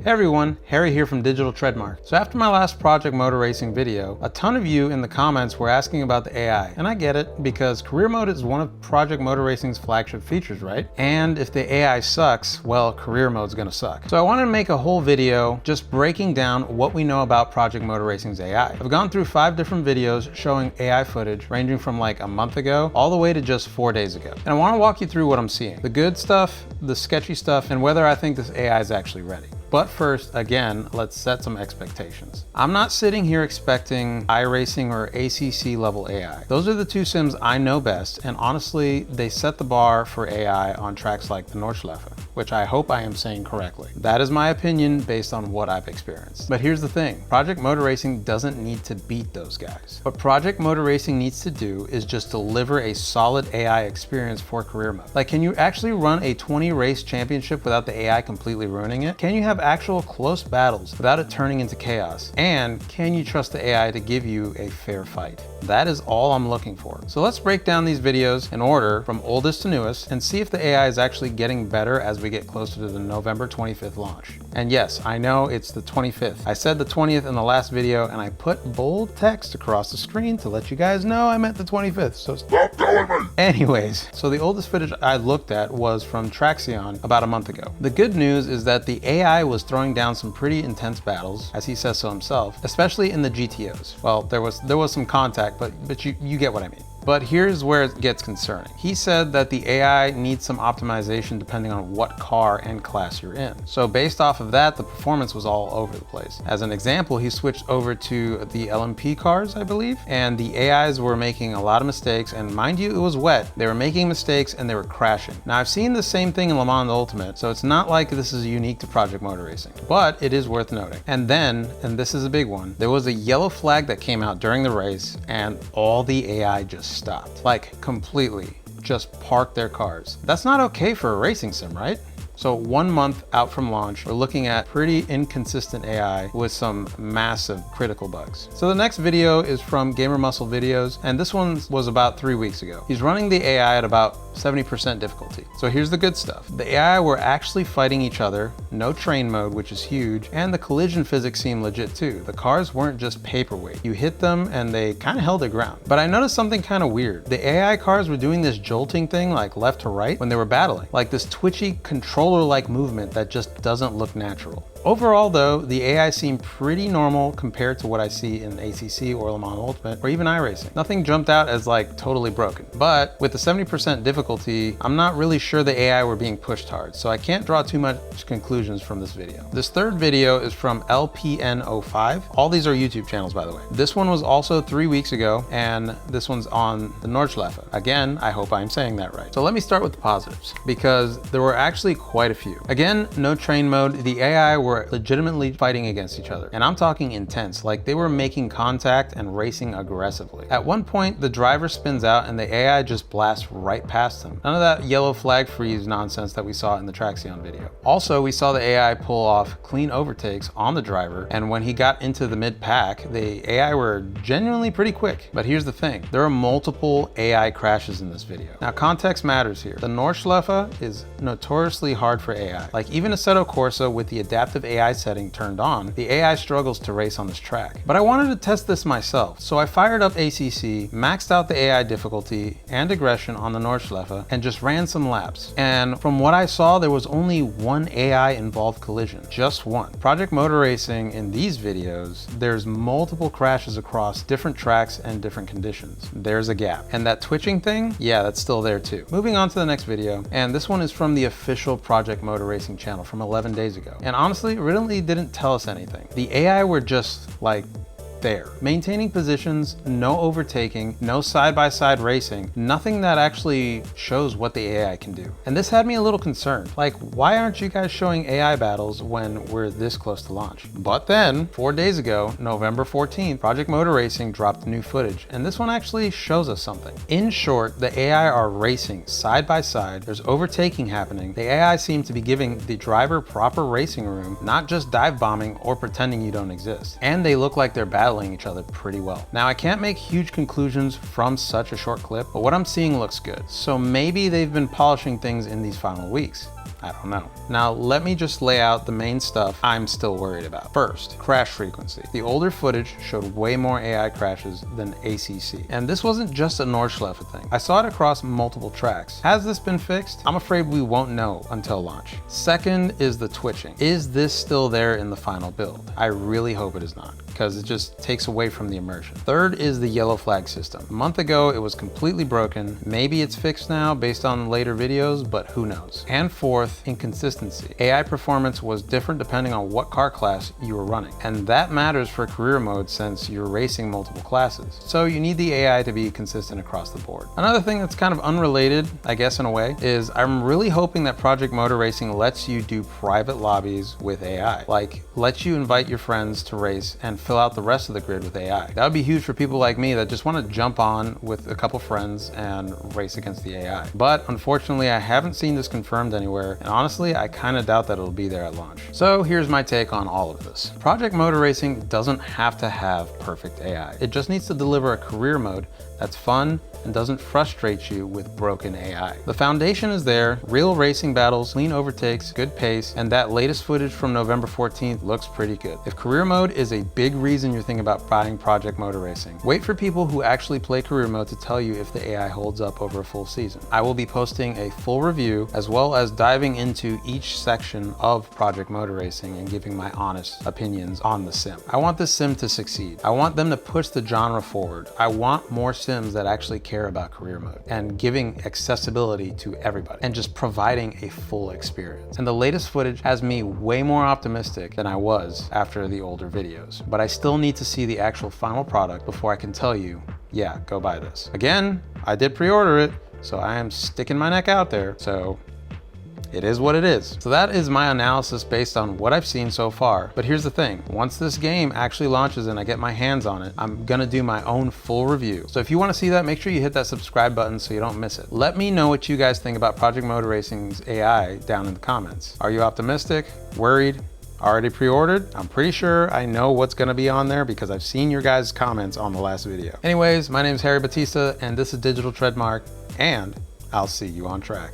Hey everyone, Harry here from Digital Treadmark. So after my last Project Motor Racing video, a ton of you in the comments were asking about the AI. And I get it, because career mode is one of Project Motor Racing's flagship features, right? And if the AI sucks, well, career mode's gonna suck. So I wanted to make a whole video just breaking down what we know about Project Motor Racing's AI. I've gone through 5 different videos showing AI footage ranging from like a month ago all the way to just 4 days ago. And I wanna walk you through what I'm seeing. The good stuff, the sketchy stuff, and whether I think this AI is actually ready. But first, again, let's set some expectations. I'm not sitting here expecting iRacing or ACC level AI. Those are the two sims I know best, and honestly, they set the bar for AI on tracks like the Nordschleife, which I hope I am saying correctly. That is my opinion based on what I've experienced. But here's the thing, Project Motor Racing doesn't need to beat those guys. What Project Motor Racing needs to do is just deliver a solid AI experience for career mode. Like, can you actually run a 20 race championship without the AI completely ruining it? Can you have actual close battles without it turning into chaos? And can you trust the AI to give you a fair fight? That is all I'm looking for. So let's break down these videos in order from oldest to newest and see if the AI is actually getting better as we get closer to the November 25th launch. And yes, I know it's the 25th. I said the 20th in the last video and I put bold text across the screen to let you guys know I meant the 25th, so stop telling me! Anyways, so the oldest footage I looked at was from Traxion about a month ago. The good news is that the AI was throwing down some pretty intense battles, as he says so himself, especially in the GTOs. Well, there was some contact, but you get what I mean. But here's where it gets concerning. He said that the AI needs some optimization depending on what car and class you're in. So based off of that, the performance was all over the place. As an example, he switched over to the LMP cars, I believe, and the AIs were making a lot of mistakes, and mind you, it was wet. They were making mistakes and they were crashing. Now, I've seen the same thing in Le Mans Ultimate, so it's not like this is unique to Project Motor Racing, but it is worth noting. And then, and this is a big one, there was a yellow flag that came out during the race and all the AI just stopped, like completely just parked their cars. That's not okay for a racing sim, right? So 1 month out from launch, we're looking at pretty inconsistent AI with some massive critical bugs. So the next video is from GamerMuscleVideos, and this one was about 3 weeks ago. He's running the AI at about 70% difficulty. So here's the good stuff. The AI were actually fighting each other, no train mode, which is huge, and the collision physics seemed legit too. The cars weren't just paperweight. You hit them and they kind of held their ground. But I noticed something kind of weird. The AI cars were doing this jolting thing like left to right when they were battling, like this twitchy controller-like movement that just doesn't look natural. Overall though, the AI seemed pretty normal compared to what I see in ACC or Le Mans Ultimate or even iRacing. Nothing jumped out as like totally broken. But with the 70% difficulty, I'm not really sure the AI were being pushed hard, so I can't draw too much conclusions from this video. This third video is from LPN05. All these are YouTube channels, by the way. This one was also 3 weeks ago, and this one's on the Nordschleife. Again, I hope I'm saying that right. So let me start with the positives, because there were actually quite a few. Again, no train mode. The AI were legitimately fighting against each other, and I'm talking intense, like they were making contact and racing aggressively. At one point, the driver spins out and the AI just blasts right past him. None of that yellow flag freeze nonsense that we saw in the Traxion video. Also, we saw the AI pull off clean overtakes on the driver, and when he got into the mid-pack, the AI were genuinely pretty quick. But here's the thing, there are multiple AI crashes in this video. Now, context matters here. The Nordschleife is notoriously hard for AI. Like even Assetto Corsa with the adaptive AI setting turned on, the AI struggles to race on this track. But I wanted to test this myself, so I fired up ACC, maxed out the AI difficulty and aggression on the Nordschleife, and just ran some laps. And from what I saw, there was only one AI involved collision, just one. Project Motor Racing in these videos, there's multiple crashes across different tracks and different conditions. There's a gap. And that twitching thing, yeah, that's still there too. Moving on to the next video, and this one is from the official Project Motor Racing channel from 11 days ago. And honestly, it really didn't tell us anything. The AI were just like there. Maintaining positions, no overtaking, no side-by-side racing, nothing that actually shows what the AI can do. And this had me a little concerned. Like, why aren't you guys showing AI battles when we're this close to launch? But then, 4 days ago, November 14th, Project Motor Racing dropped new footage, and this one actually shows us something. In short, the AI are racing side by side, there's overtaking happening, the AI seem to be giving the driver proper racing room, not just dive bombing or pretending you don't exist. And they look like they're battling each other pretty well. Now, I can't make huge conclusions from such a short clip, but what I'm seeing looks good. So maybe they've been polishing things in these final weeks. I don't know. Now, let me just lay out the main stuff I'm still worried about. First, crash frequency. The older footage showed way more AI crashes than ACC. And this wasn't just a Nordschleife thing. I saw it across multiple tracks. Has this been fixed? I'm afraid we won't know until launch. Second is the twitching. Is this still there in the final build? I really hope it is not, because it just takes away from the immersion. Third is the yellow flag system. A month ago, it was completely broken. Maybe it's fixed now based on later videos, but who knows? And fourth, inconsistency. AI performance was different depending on what car class you were running. And that matters for career mode since you're racing multiple classes. So you need the AI to be consistent across the board. Another thing that's kind of unrelated, I guess in a way, is I'm really hoping that Project Motor Racing lets you do private lobbies with AI. Like, lets you invite your friends to race and fill out the rest of the grid with AI. That would be huge for people like me that just want to jump on with a couple friends and race against the AI. But unfortunately, I haven't seen this confirmed anywhere, and honestly, I kind of doubt that it'll be there at launch. So here's my take on all of this. Project Motor Racing doesn't have to have perfect AI. It just needs to deliver a career mode that's fun and doesn't frustrate you with broken AI. The foundation is there, real racing battles, clean overtakes, good pace, and that latest footage from November 14th looks pretty good. If career mode is a big reason you're thinking about buying Project Motor Racing, wait for people who actually play career mode to tell you if the AI holds up over a full season. I will be posting a full review as well as diving into each section of Project Motor Racing and giving my honest opinions on the sim. I want this sim to succeed. I want them to push the genre forward. I want more sims that actually care about career mode and giving accessibility to everybody and just providing a full experience. And the latest footage has me way more optimistic than I was after the older videos, but I still need to see the actual final product before I can tell you, yeah, go buy this. Again, I did pre-order it, so I am sticking my neck out there. So it is what it is. So that is my analysis based on what I've seen so far. But here's the thing, once this game actually launches and I get my hands on it, I'm gonna do my own full review. So if you wanna see that, make sure you hit that subscribe button so you don't miss it. Let me know what you guys think about Project Motor Racing's AI down in the comments. Are you optimistic, worried, already pre-ordered? I'm pretty sure I know what's gonna be on there because I've seen your guys' comments on the last video. Anyways, my name is Harry Batista and this is Digital Treadmark, and I'll see you on track.